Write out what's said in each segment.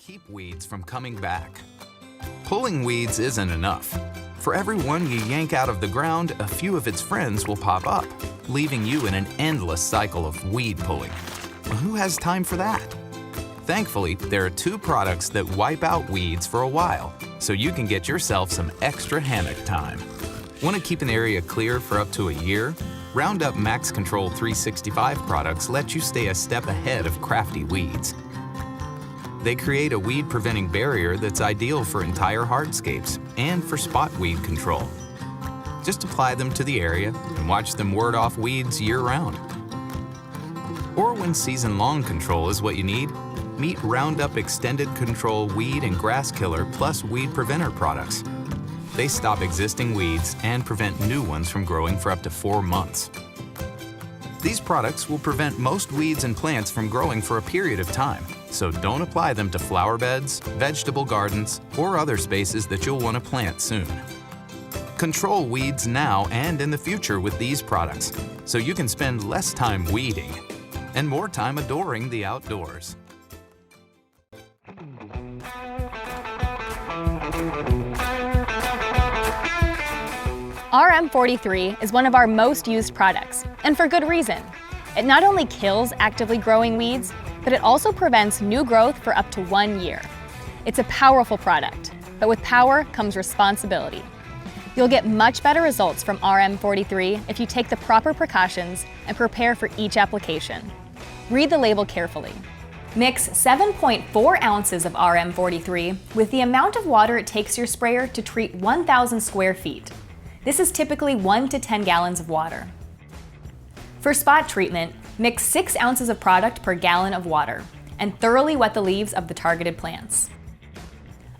Keep weeds from coming back. Pulling weeds isn't enough. For every one you yank out of the ground, a few of its friends will pop up, leaving you in an endless cycle of weed pulling. Who has time for that? Thankfully, there are 2 products that wipe out weeds for a while, so you can get yourself some extra hammock time. Want to keep an area clear for up to a year? Roundup Max Control 365 products let you stay a step ahead of crafty weeds. They create a weed-preventing barrier that's ideal for entire hardscapes and for spot weed control. Just apply them to the area and watch them ward off weeds year-round. Or when season-long control is what you need, meet Roundup Extended Control Weed and Grass Killer plus Weed Preventer products. They stop existing weeds and prevent new ones from growing for up to 4 months. These products will prevent most weeds and plants from growing for a period of time, so don't apply them to flower beds, vegetable gardens, or other spaces that you'll want to plant soon. Control weeds now and in the future with these products, so you can spend less time weeding and more time adoring the outdoors. RM43 is one of our most used products, and for good reason. It not only kills actively growing weeds, but it also prevents new growth for up to 1 year. It's a powerful product, but with power comes responsibility. You'll get much better results from RM43 if you take the proper precautions and prepare for each application. Read the label carefully. Mix 7.4 ounces of RM43 with the amount of water it takes your sprayer to treat 1,000 square feet. This is typically 1 to 10 gallons of water. For spot treatment, mix 6 ounces of product per gallon of water and thoroughly wet the leaves of the targeted plants.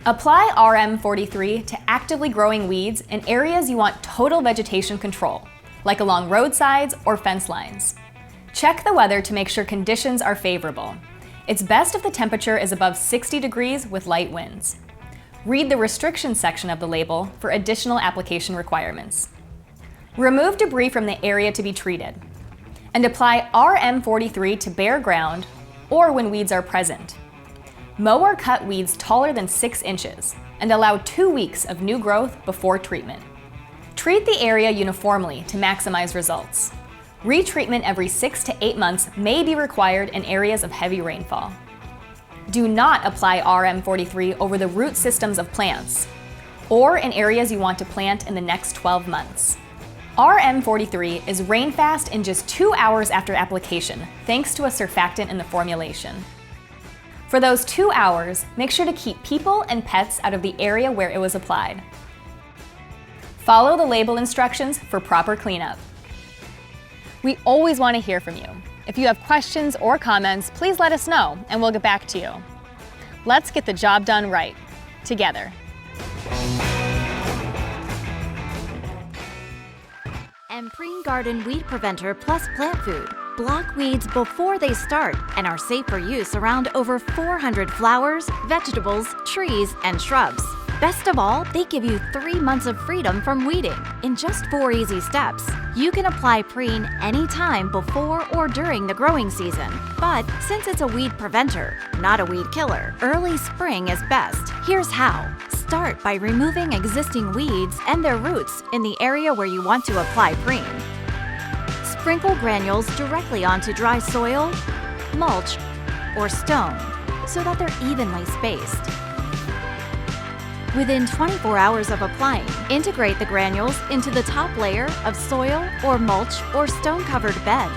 Apply RM43 to actively growing weeds in areas you want total vegetation control, like along roadsides or fence lines. Check the weather to make sure conditions are favorable. It's best if the temperature is above 60 degrees with light winds. Read the restrictions section of the label for additional application requirements. Remove debris from the area to be treated, and apply RM43 to bare ground or when weeds are present. Mow or cut weeds taller than 6 inches and allow 2 weeks of new growth before treatment. Treat the area uniformly to maximize results. Retreatment every 6 to 8 months may be required in areas of heavy rainfall. Do not apply RM43 over the root systems of plants or in areas you want to plant in the next 12 months. RM43 is rain-fast in just 2 hours after application, thanks to a surfactant in the formulation. For those 2 hours, make sure to keep people and pets out of the area where it was applied. Follow the label instructions for proper cleanup. We always want to hear from you. If you have questions or comments, please let us know and we'll get back to you. Let's get the job done right, together. And Preen Garden Weed Preventer Plus Plant Food block weeds before they start and are safe for use around over 400 flowers, vegetables, trees, and shrubs. Best of all, they give you 3 months of freedom from weeding in just 4 easy steps. You can apply Preen anytime before or during the growing season. But since it's a weed preventer, not a weed killer, early spring is best. Here's how. Start by removing existing weeds and their roots in the area where you want to apply Preen. Sprinkle granules directly onto dry soil, mulch, or stone so that they're evenly spaced. Within 24 hours of applying, integrate the granules into the top layer of soil or mulch or stone-covered bed.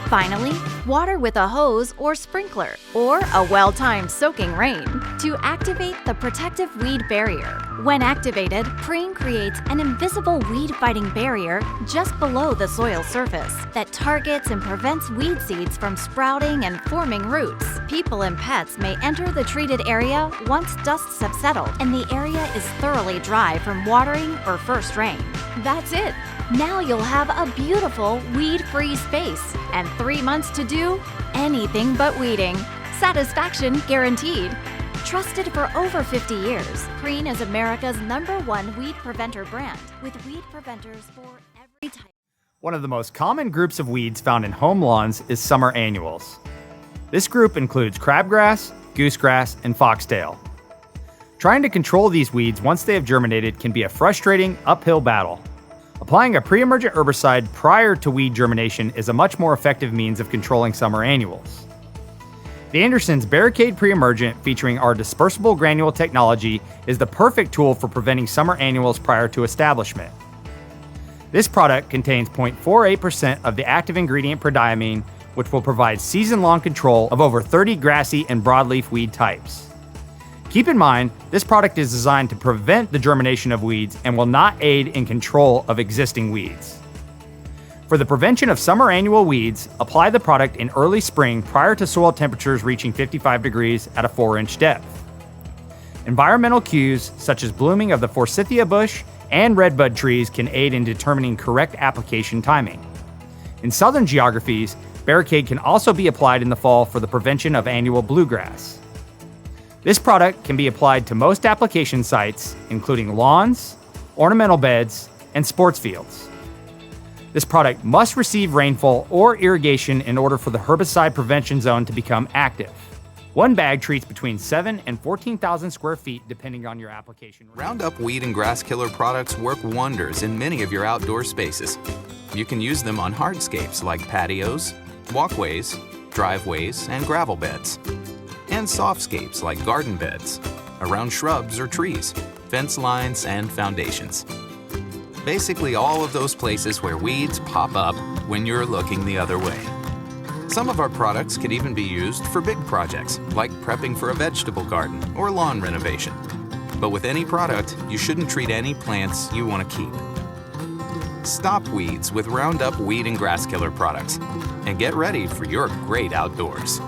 Finally, water with a hose or sprinkler or a well-timed soaking rain to activate the protective weed barrier. When activated, Preen creates an invisible weed-fighting barrier just below the soil surface that targets and prevents weed seeds from sprouting and forming roots. People and pets may enter the treated area once dusts have settled and the area is thoroughly dry from watering or first rain. That's it! Now you'll have a beautiful weed-free space and 3 months to do anything but weeding. Satisfaction guaranteed. Trusted for over 50 years, Preen is America's #1 weed preventer brand with weed preventers for every type. One of the most common groups of weeds found in home lawns is summer annuals. This group includes crabgrass, goosegrass, and foxtail. Trying to control these weeds once they have germinated can be a frustrating uphill battle. Applying a pre-emergent herbicide prior to weed germination is a much more effective means of controlling summer annuals. The Anderson's Barricade Pre-Emergent, featuring our dispersible granule technology, is the perfect tool for preventing summer annuals prior to establishment. This product contains 0.48% of the active ingredient prodiamine, which will provide season-long control of over 30 grassy and broadleaf weed types. Keep in mind, this product is designed to prevent the germination of weeds and will not aid in control of existing weeds. For the prevention of summer annual weeds, apply the product in early spring prior to soil temperatures reaching 55 degrees at a 4-inch depth. Environmental cues such as blooming of the forsythia bush and redbud trees can aid in determining correct application timing. In southern geographies, Barricade can also be applied in the fall for the prevention of annual bluegrass. This product can be applied to most application sites, including lawns, ornamental beds, and sports fields. This product must receive rainfall or irrigation in order for the herbicide prevention zone to become active. One bag treats between 7 and 14,000 square feet depending on your application. Roundup weed and grass killer products work wonders in many of your outdoor spaces. You can use them on hardscapes like patios, walkways, driveways, and gravel beds. And softscapes like garden beds, around shrubs or trees, fence lines, and foundations. Basically all of those places where weeds pop up when you're looking the other way. Some of our products can even be used for big projects, like prepping for a vegetable garden or lawn renovation. But with any product, you shouldn't treat any plants you want to keep. Stop weeds with Roundup weed and grass killer products, and get ready for your great outdoors.